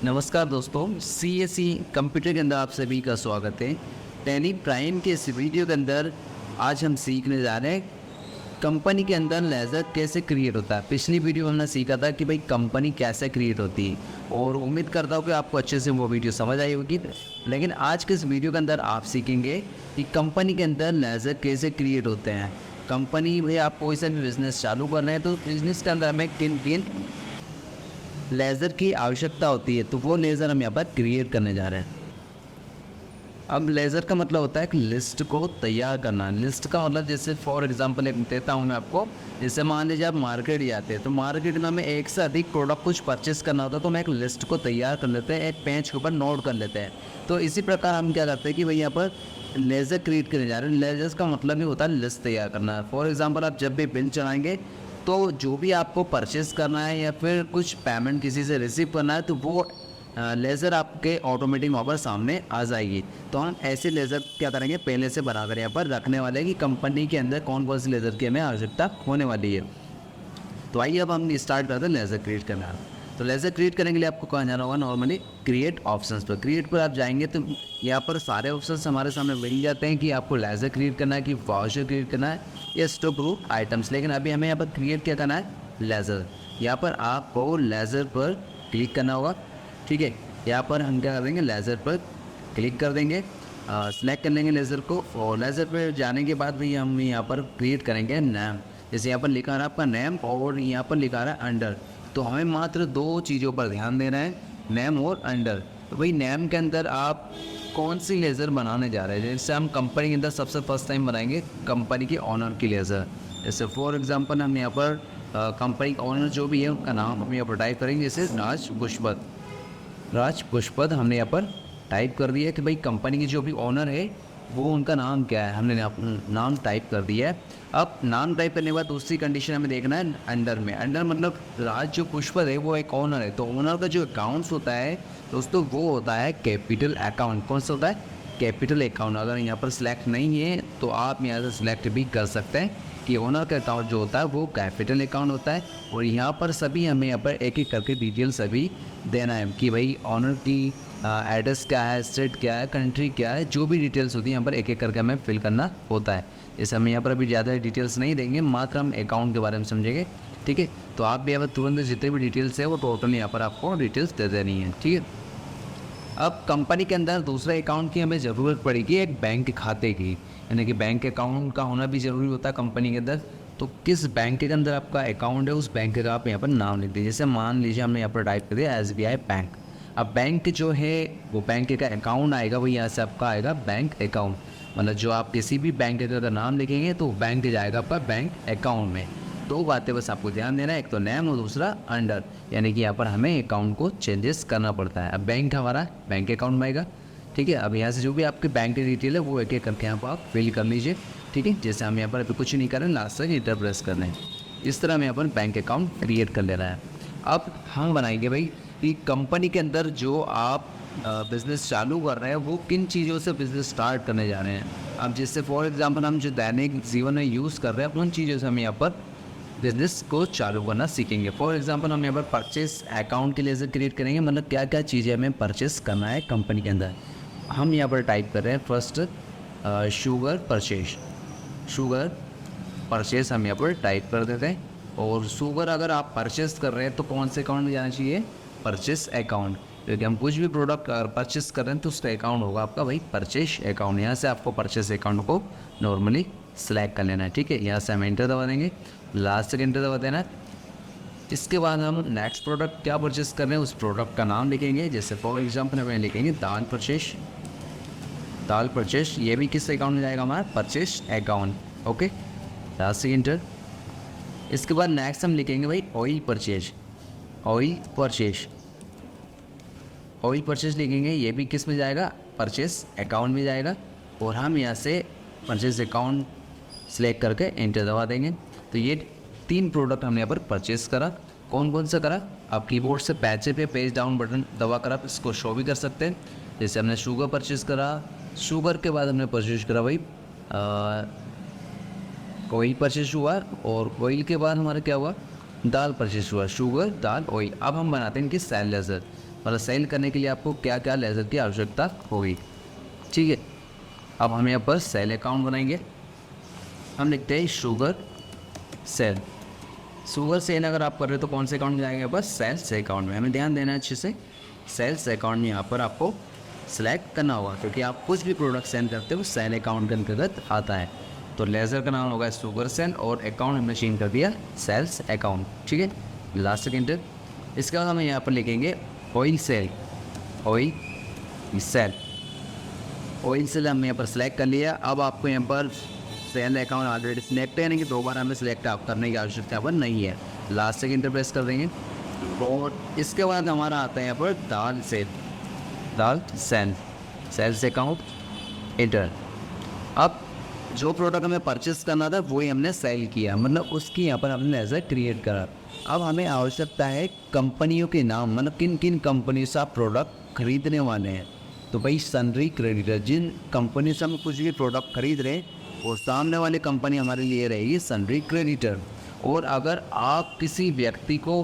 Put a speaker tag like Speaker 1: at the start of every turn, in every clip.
Speaker 1: नमस्कार दोस्तों, CSE computer के अंदर आप सभी का स्वागत है। टैली प्राइम के इस वीडियो के अंदर आज हम सीखने जा रहे हैं कंपनी के अंदर लेज़र कैसे क्रिएट होता है। पिछली वीडियो हमने सीखा था कि भाई कंपनी कैसे क्रिएट होती है और उम्मीद करता हूँ कि आपको अच्छे से वो वीडियो समझ आई होगी। लेकिन आज के इस वीडियो के अंदर आप सीखेंगे कि कंपनी के अंदर लेज़र कैसे क्रिएट होते हैं। कंपनी में आप कोई सा भी बिज़नेस चालू कर रहे हैं तो बिज़नेस के अंदर हमें किन किन लेज़र की आवश्यकता होती है, तो वो लेज़र हम यहाँ पर क्रिएट करने जा रहे हैं। अब लेज़र का मतलब होता है कि लिस्ट को तैयार करना। लिस्ट का मतलब जैसे फॉर एग्जांपल एक देता हूँ मैं आपको। जैसे मान लीजिए आप मार्केट जाते हैं तो मार्केट में हमें एक से अधिक प्रोडक्ट कुछ परचेस करना होता है, तो हम एक लिस्ट को तैयार कर लेते हैं, एक पेज के ऊपर नोट कर लेते हैं। तो इसी प्रकार हम क्या करते हैं कि भाई यहाँ पर लेज़र क्रिएट करने जा रहे हैं। लेज़र्स का मतलब ही होता है लिस्ट तैयार करना। फॉर एग्जाम्पल आप जब भी बिल चलाएँगे तो जो भी आपको परचेस करना है या फिर कुछ पेमेंट किसी से रिसीव करना है तो वो लेज़र आपके ऑटोमेटिक वहाँ पर सामने आ जाएगी। तो हम ऐसे लेज़र क्या करेंगे, पहले से बनाकर यहाँ पर रखने वाले हैं कि कंपनी के अंदर कौन कौन सी लेज़र की हमें आवश्यकता होने वाली है। तो आइए अब हम स्टार्ट करते हैं लेज़र क्रिएट करना। तो लेज़र क्रिएट करने के लिए आपको कहाँ जाना होगा, नॉर्मली क्रिएट ऑप्शंस पर। क्रिएट पर आप जाएंगे तो यहाँ पर सारे ऑप्शंस हमारे सामने मिल जाते हैं कि आपको लेज़र क्रिएट करना है, कि वाउचर क्रिएट करना है या स्टॉक ग्रुप आइटम्स। लेकिन अभी हमें यहाँ पर क्रिएट क्या करना है, लेज़र। यहाँ पर आपको लेज़र पर क्लिक करना होगा, ठीक है। यहाँ पर हम क्या करेंगे, लेज़र पर क्लिक कर देंगे, सेलेक्ट कर लेंगे लेज़र को। और लेज़र पर जाने के बाद भी हम यहाँ पर क्रिएट करेंगे नेम। जैसे यहाँ पर लिखा रहा है आपका नेम और यहाँ पर लिखा रहा है अंडर। तो हमें मात्र दो चीज़ों पर ध्यान देना है, नेम और अंडर। तो भाई नेम के अंदर आप कौन सी लेज़र बनाने जा रहे हैं। जैसे हम कंपनी के अंदर सबसे फर्स्ट टाइम बनाएंगे कंपनी के ऑनर की लेज़र। जैसे फॉर एग्जांपल हम यहाँ पर कंपनी का ऑनर जो भी है उनका नाम हम यहाँ पर टाइप करेंगे। जैसे राज पुष्पद हमने यहाँ पर टाइप कर दिया है कि भाई कंपनी के जो भी ऑनर है वो उनका नाम क्या है, हमने नाम टाइप कर दिया है। अब नाम टाइप करने के बाद दूसरी कंडीशन हमें देखना है अंडर में। अंडर मतलब राज जो पुष्पद है वो एक ऑनर है, तो ऑनर का जो अकाउंट्स होता है दोस्तों वो होता है कैपिटल अकाउंट। कौन सा होता है, कैपिटल अकाउंट। अगर यहाँ पर सिलेक्ट नहीं है तो आप यहाँ से सिलेक्ट भी कर सकते हैं कि ओनर का अकाउंट जो होता है वो कैपिटल अकाउंट होता है। और यहाँ पर सभी हमें यहाँ पर एक एक करके डिटेल सभी देना है कि भाई ऑनर की एड्रेस क्या है, स्टेट क्या है, कंट्री क्या है, जो भी डिटेल्स होती है यहाँ पर एक एक करके हमें फिल करना होता है। जैसे हम यहाँ पर अभी ज़्यादा डिटेल्स नहीं देंगे, मात्र हम अकाउंट के बारे में समझेंगे, ठीक है। तो आप भी यहाँ पर तुरंत जितने भी डिटेल्स है वो टोटल यहाँ पर आपको डिटेल्स दे देनी है, ठीक है। अब कंपनी के अंदर दूसरे अकाउंट की हमें ज़रूरत पड़ेगी, एक बैंक खाते की, यानी कि बैंक अकाउंट का होना भी ज़रूरी होता है कंपनी के अंदर। तो किस बैंक के अंदर आपका अकाउंट है उस बैंक का आप यहाँ पर नाम लिख दीजिए। जैसे मान लीजिए हमने यहाँ पर टाइप कर दिया SBI बैंक। अब बैंक जो है वो बैंक का अकाउंट आएगा, वो यहाँ से आपका आएगा बैंक अकाउंट। मतलब जो आप किसी भी बैंक का अगर नाम लिखेंगे तो बैंक जाएगा आपका बैंक अकाउंट में। दो बातें बस आपको ध्यान देना है, एक तो नेम और दूसरा अंडर, यानी कि यहाँ पर हमें अकाउंट को चेंजेस करना पड़ता है। अब बैंक हमारा बैंक अकाउंट में आएगा, ठीक है। अब यहाँ से जो भी आपके बैंक की डिटेल है वो एक एक करके यहाँ पर आप फिल कर लीजिए, ठीक है। जैसे हम यहाँ पर अभी कुछ नहीं कर रहे हैं, लास्ट तक इंटर प्रेस कर रहे हैं। इस तरह हमें यहाँ पर बैंक अकाउंट क्रिएट कर लेना है। अब हम बनाएंगे भाई कि कंपनी के अंदर जो आप बिज़नेस चालू कर रहे हैं वो किन चीज़ों से बिज़नेस स्टार्ट करने जा रहे हैं। अब जैसे फॉर एग्जांपल हम जो दैनिक जीवन में यूज़ कर रहे हैं उन चीज़ों से हम यहाँ पर बिज़नेस को चालू करना सीखेंगे। फॉर एग्जांपल हम यहाँ पर परचेस अकाउंट के लिए क्रिएट करेंगे, मतलब क्या क्या चीज़ें हमें परचेस करना है कंपनी के अंदर। हम यहाँ पर टाइप कर रहे हैं फर्स्ट शुगर परचेस हम यहाँ पर टाइप कर देते हैं। और शुगर अगर आप परचेस कर रहे हैं तो कौन से अकाउंट में जाना चाहिए, परचेस अकाउंट। क्योंकि हम कुछ भी प्रोडक्ट परचेस कर रहे हैं तो उसका अकाउंट होगा आपका भाई परचेस अकाउंट। यहाँ से आपको परचेस अकाउंट को नॉर्मली सेलेक्ट कर लेना है, ठीक है। यहाँ से हम एंटर दबा देंगे, लास्ट तक एंटर दबा देना है। इसके बाद हम नेक्स्ट प्रोडक्ट क्या परचेस कर रहे हैं उस प्रोडक्ट का नाम लिखेंगे। जैसे फॉर एग्जांपल हमें लिखेंगे दाल परचेस। ये भी किस अकाउंट में जाएगा, हमारा परचेस अकाउंट, ओके। लास्ट से एंटर। इसके बाद नेक्स्ट हम लिखेंगे भाई ऑयल परचेस लिखेंगे। ये भी किस में जाएगा, परचेस अकाउंट में जाएगा। और हम यहाँ से परचेस अकाउंट सेलेक्ट करके एंटर दबा देंगे। तो ये 3 प्रोडक्ट हमने यहाँ पर परचेस करा। कौन कौन सा करा, आप कीबोर्ड से पैचे पे पेज डाउन बटन दबा कर आप इसको शो भी कर सकते हैं। जैसे हमने शुगर परचेस करा, शुगर के बाद हमने परचेस करा भाई ऑयल परचेस हुआ, और ऑयल के बाद हमारा क्या हुआ, दाल परचेस हुआ, शुगर दाल ऑयल। अब हम बनाते हैं इनकी सेल लेज़र। मतलब सेल करने के लिए आपको क्या क्या लेज़र की आवश्यकता होगी। ठीक है, अब हम यहाँ पर सेल अकाउंट बनाएंगे। हम लिखते हैं शुगर सेल। शुगर सेल अगर आप कर रहे हो तो कौन से अकाउंट में जाएंगे? बस सेल्स अकाउंट में। हमें ध्यान देना है अच्छे से, सेल्स अकाउंट में यहाँ पर आपको सेलेक्ट करना होगा, क्योंकि आप कुछ भी प्रोडक्ट सेल करते हो सेल अकाउंट के अंतर्गत आता है। तो लेज़र का नाम होगा शुगर सेल और अकाउंट हमने चेंज कर दिया सेल्स अकाउंट। ठीक है, लास्ट सेकेंड। इसके बाद हम यहाँ पर लिखेंगे oil cell. Oil cell, oil cell हमने यहाँ पर सेलेक्ट कर लिया। अब आपको यहाँ पर सेल अकाउंट ऑलरेडी सिलेक्ट है, यानी कि दोबारा हमें सिलेक्ट आप करने की आवश्यकता पर नहीं है। लास्ट सेकेंड प्रेस कर देंगे और इसके बाद हमारा आता है यहाँ पर दाल सेल। दाल सेल, सेल्स अकाउंट इंटर। अब जो प्रोडक्ट हमें परचेस करना था वही हमने सेल किया, मतलब उसकी यहाँ पर हमने लेज़र क्रिएट करा। अब हमें आवश्यकता है कंपनियों के नाम, मतलब किन किन कंपनी से आप प्रोडक्ट खरीदने वाले हैं। तो भाई सनरी क्रेडिटर, जिन कंपनी से हम कुछ भी प्रोडक्ट खरीद रहे हैं वो सामने वाली कंपनी हमारे लिए रहेगी सनरी क्रेडिटर। और अगर आप किसी व्यक्ति को,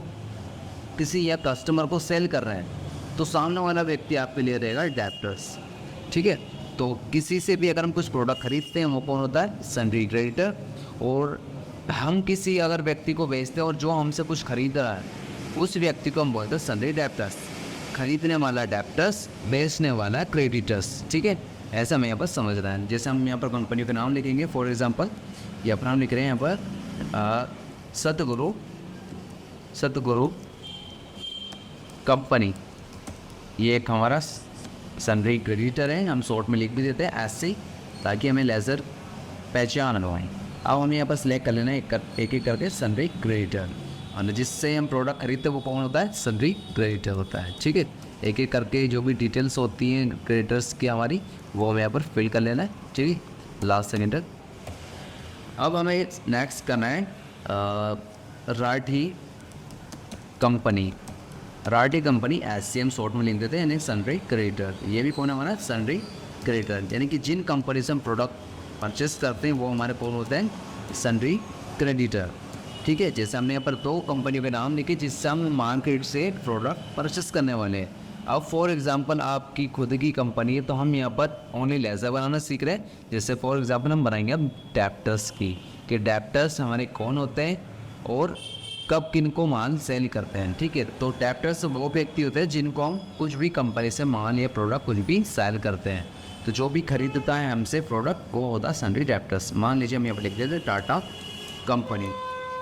Speaker 1: किसी या कस्टमर को सेल कर रहे हैं तो सामने वाला व्यक्ति आपके लिए रहेगा डेप्टर्स। ठीक है, तो किसी से भी अगर हम कुछ प्रोडक्ट खरीदते हैं वो कौन होता है? सनरी क्रेडिटर। और हम किसी अगर व्यक्ति को बेचते हैं और जो हमसे कुछ खरीद रहा है उस व्यक्ति को हम बोलते हैं सनरी डेप्टर्स। खरीदने वाला डेप्टर्स, बेचने वाला क्रेडिटर्स। ठीक है, ऐसा हमें यहाँ पर समझ रहा है। जैसे हम यहाँ पर कंपनी का नाम लिखेंगे, फॉर एग्जांपल यहाँ पर हम लिख रहे हैं यहाँ पर सतगुरु, सतगुरु कंपनी। ये एक हमारा सनरी क्रेडिटर है, हम शॉर्ट में लिख भी देते हैं ऐसे, ताकि हमें लेज़र पहचान हो। अब हमें यहाँ पर सिलेक्ट कर लेना है एक एक करके सनरी क्रेडिटर, और जिससे हम प्रोडक्ट खरीदते हैं वो कौन होता है? सनरी क्रेडिटर होता है। ठीक है, एक एक करके जो भी डिटेल्स होती हैं क्रेडिटर्स की हमारी, वो हमें यहाँ पर फिल कर लेना है। ठीक है, लास्ट सेकेंड। अब हमें नेक्स्ट करना है Rathi company. Rathi company SCM short में लिख देते हैं, यानी सनरी क्रेडिटर। ये भी कौन है हमारा? सनरी क्रेडिटर, यानी कि जिन कंपनी से हम प्रोडक्ट परचेस करते हैं वो हमारे कौन होते हैं? सनरी क्रेडिटर। ठीक है, जैसे हमने यहाँ पर 2 कंपनियों के नाम लिखे जिससे हम मार्केट से प्रोडक्ट परचेस करने वाले हैं। अब फॉर एग्जांपल आपकी खुद की कंपनी है तो हम यहाँ पर ओनली लेज़र बनाना सीख रहे हैं। जैसे फॉर एग्जांपल हम बनाएंगे अब डेप्टर्स की, कि डेप्टर्स हमारे कौन होते हैं और कब किन को माल सेल करते हैं। ठीक है, तो डेप्टर्स वो व्यक्ति होते हैं जिनको हम कुछ भी कंपनी से माल या प्रोडक्ट कुछ भी सेल करते हैं। तो जो भी खरीदता है हमसे प्रोडक्ट वो होता है सनरी डेप्टर्स। मान लीजिए हम यहाँ पर लिख देते हैं टाटा कंपनी,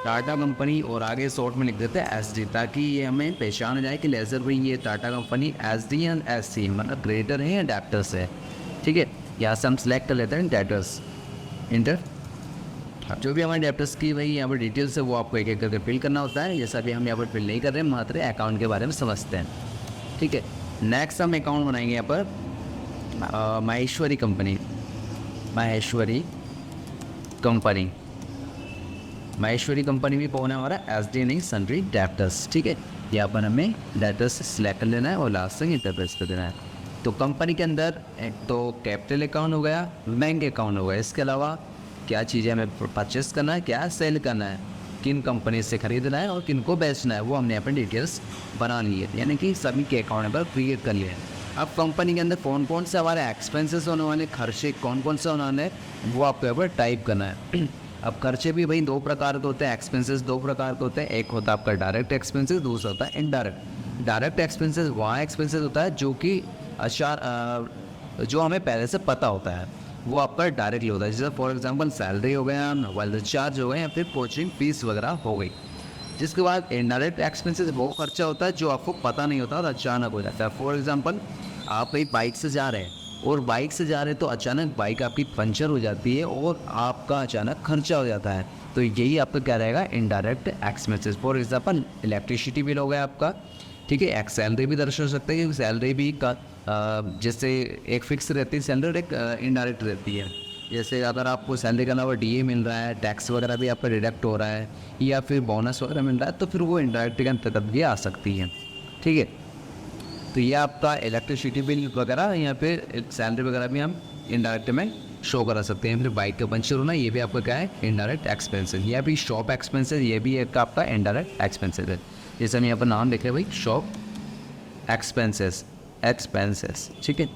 Speaker 1: टाटा कंपनी, और आगे शॉर्ट में लिख देते हैं SD, ताकि ये हमें पहचान हो जाए कि लेज़र भाई ये Tata company SD and SC, मतलब क्रेडिटर है या डेप्टर्स है। ठीक है, यहाँ से हम सेलेक्ट कर लेते हैं डेप्टर्स, इंटर। जो भी हमारे डेप्टर्स की भाई यहाँ पर डिटेल्स है वो आपको एक एक करके फिल करना होता है। जैसा भी हम यहाँ पर फिल नहीं कर रहे हैं, मात्र अकाउंट के बारे में समझते हैं। ठीक है, नेक्स्ट हम अकाउंट बनाएंगे यहाँ पर Maheshwari company. Maheshwari company, Maheshwari company भी कौन है हमारा? SD नहीं, सनरी डेप्टर्स। ठीक है, यहाँ पर हमें डेप्टर्स सेलेक्ट कर लेना है और लास्ट तक इंटरप्रेस कर देना है। तो कंपनी के अंदर एक तो कैपिटल अकाउंट हो गया, बैंक अकाउंट हो गया, इसके अलावा क्या चीज़ें हमें परचेस करना है, क्या सेल करना है, किन कंपनी से खरीदना है और किन को बेचना है, वो हमने यहाँ पर डिटेल्स बना ली है, यानी कि सभी के अकाउंट पर क्रिएट कर लिए। अब कंपनी के अंदर कौन कौन से हमारे एक्सपेंसेस होने वाले, खर्चे कौन कौन से होने वाले, वो आपको यहाँ पर टाइप करना है। अब खर्चे भी भाई 2 प्रकार के होते हैं, एक्सपेंसेस 2 प्रकार के होते हैं। एक होता है आपका डायरेक्ट एक्सपेंसेस, दूसरा होता है इनडायरेक्ट। डायरेक्ट एक्सपेंसेस वहाँ एक्सपेंसेस होता है जो कि जो हमें पहले से पता होता है, वो आपका डायरेक्टली होता है। जैसे फॉर एग्जांपल सैलरी हो गया, मोबाइल रिचार्ज हो गए, या फिर कोचिंग फीस वगैरह हो गई। जिसके बाद इनडायरेक्ट एक्सपेंसेस वो खर्चा होता है जो आपको पता नहीं होता और अचानक हो जाता है। फॉर एग्जांपल आप एक बाइक से जा रहे हैं और बाइक से जा रहे हैं तो अचानक बाइक आपकी पंचर हो जाती है और आपका अचानक खर्चा हो जाता है, तो यही आपका क्या रहेगा? Indirect expenses. For example electricity bill हो गया आपका। ठीक है, एक सैलरी भी दर्शा सकते हैं, सैलरी भी का जैसे एक फिक्स रहती है सैलरी और एक इनडायरेक्ट रहती है। जैसे अगर आपको सैलरी के अलावा DA मिल रहा है, टैक्स वगैरह भी आपका डिडक्ट हो रहा है, या फिर बोनस वगैरह मिल रहा है, तो फिर वो इनडायरेक्ट के अंतर्गत भी आ सकती है। ठीक है, तो ये आपका इलेक्ट्रिसिटी बिल वगैरह या फिर सैलरी वगैरह भी हम इनडायरेक्ट में शो करा सकते हैं। फिर बाइक का पंचर होना, ये भी आपका क्या है? Indirect expenses. ये भी शॉप एक्सपेंसेस, ये भी एक आपका इनडायरेक्ट एक्सपेंसेस है। जैसे हम यहाँ पर नाम देख रहे हैं भाई, शॉप एक्सपेंसेस, एक्सपेंसेस, ठीक है।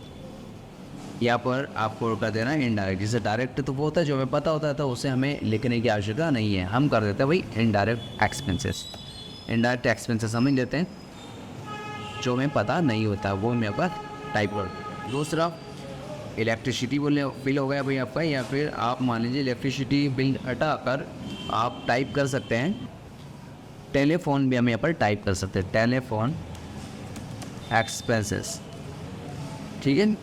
Speaker 1: यहाँ पर आपको कर देना है इनडायरेक्ट। जैसे डायरेक्ट तो वो होता है जो हमें पता होता है, तो उसे हमें लिखने की आवश्यकता नहीं है, हम कर देते हैं भाई इनडायरेक्ट एक्सपेंसेस। इनडायरेक्ट एक्सपेंसेस समझ लेते हैं, जो हमें पता नहीं होता वो मैं पर टाइप कर। दूसरा इलेक्ट्रिसिटी बिल हो गया भाई आपका, या फिर आप मान लीजिए इलेक्ट्रिसिटी बिल हटाकर आप टाइप कर सकते हैं टेलीफोन भी हम यहाँ पर टाइप कर सकते हैं, टेलीफोन एक्सपेंसेस, ठीक है।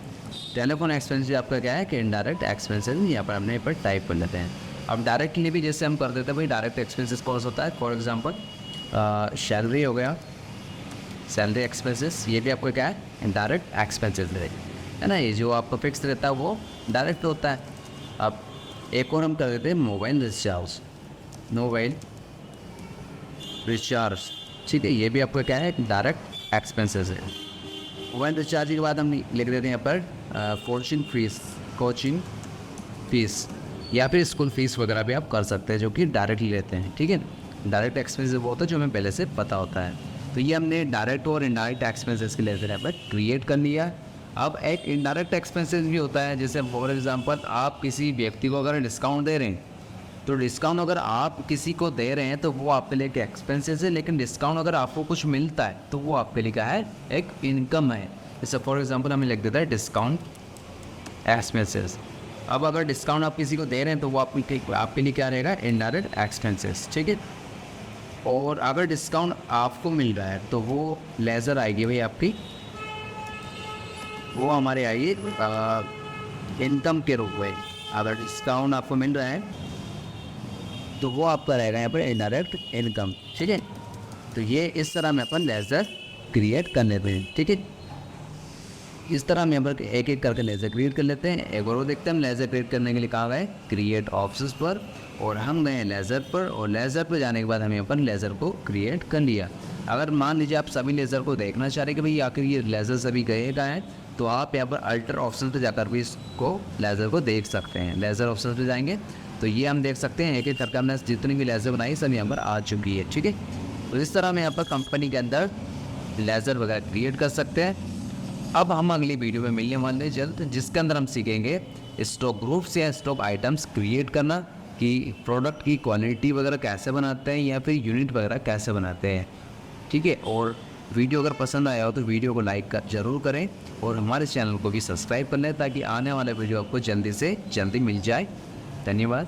Speaker 1: टेलीफोन एक्सपेंसेस आपका क्या है कि इनडायरेक्ट एक्सपेंसेस यहाँ पर हमने यहाँ पर टाइप कर लेते हैं। अब डायरेक्टली भी जैसे हम कर देते हैं भाई, डायरेक्ट एक्सपेंसेस कौन होता है, फॉर एग्जांपल सैलरी हो गया, सैलरी एक्सपेंसेस, ये भी आपको क्या है इनडायरेक्ट एक्सपेंसेस है ना। ये जो आपका फिक्स रहता है वो डायरेक्ट होता है। अब एक और हम कर देते हैं मोबाइल रिचार्ज, मोबाइल रिचार्ज, ठीक है, ये भी आपका क्या है डायरेक्ट एक्सपेंसेस है। मोबाइल रिचार्ज के बाद हम लिख देते हैं यहाँ पर कोचिंग फीस या फिर स्कूल फीस वगैरह भी आप कर सकते हैं, जो कि डायरेक्टली लेते हैं, ठीक है। डायरेक्ट एक्सपेंसेस वो होता है जो हमें पहले से पता होता है। तो ये हमने डायरेक्ट और इनडायरेक्ट एक्सपेंसेस के लेते हैं पर क्रिएट कर लिया। अब एक इनडायरेक्ट एक्सपेंसेस भी होता है, जैसे फॉर एग्जांपल आप किसी व्यक्ति को अगर डिस्काउंट दे रहे हैं, तो डिस्काउंट अगर आप किसी को दे रहे हैं तो वो आपके लिए एक एक्सपेंसेस है, लेकिन डिस्काउंट अगर आपको कुछ मिलता है तो वो आपके लिए क्या है एक इनकम है। जैसे फॉर एग्जांपल हमें लिख देता है डिस्काउंट एक्सपेंसेस। अब अगर डिस्काउंट आप किसी को दे रहे हैं तो वो आपके लिए क्या रहेगा इनडायरेक्ट एक्सपेंसेस, ठीक है। और अगर डिस्काउंट आपको मिल रहा है तो वो लेज़र आएगी भाई आपकी, वो हमारे आइए इनकम के रूप में। अगर डिस्काउंट आपको मिल रहा है तो वो आपका रहेगा यहाँ पर इनडायरेक्ट इनकम, ठीक है। तो ये इस तरह में अपन लेज़र क्रिएट कर लेते हैं, ठीक है। इस तरह हम यहाँ पर एक एक करके लेज़र क्रिएट कर लेते हैं। एक और वो देखते हैं हम लेज़र क्रिएट करने के लिए कहाँ गए, क्रिएट ऑप्शंस पर, और हम गए लेज़र पर, और लेज़र पर जाने के बाद हम यहाँ पर लेज़र को क्रिएट कर लिया। अगर मान लीजिए आप सभी लेज़र को देखना चाह रहे कि भाई आखिर ये लेज़र सभी गए कहाँ हैं, तो आप यहाँ पर अल्टर ऑप्शन पर जाकर भी इसको लेज़र को देख सकते हैं। लेज़र ऑप्शन पर जाएंगे तो ये हम देख सकते हैं एक एक करके हमने जितनी भी लेज़र बनाई सब यहाँ पर आ चुकी है, ठीक है। तो इस तरह हम यहाँ पर कंपनी के अंदर लेज़र वगैरह क्रिएट कर सकते हैं। अब हम अगली वीडियो में मिलने वाले हैं जल्द, जिसके अंदर हम सीखेंगे स्टॉक ग्रुप्स या स्टॉक आइटम्स क्रिएट करना, कि प्रोडक्ट की क्वालिटी वगैरह कैसे बनाते हैं या फिर यूनिट वगैरह कैसे बनाते हैं, ठीक है। और वीडियो अगर पसंद आया हो तो वीडियो को लाइक जरूर करें, और हमारे चैनल को भी सब्सक्राइब कर लें ताकि आने वाला वीडियो आपको जल्दी से जल्दी मिल जाए। धन्यवाद।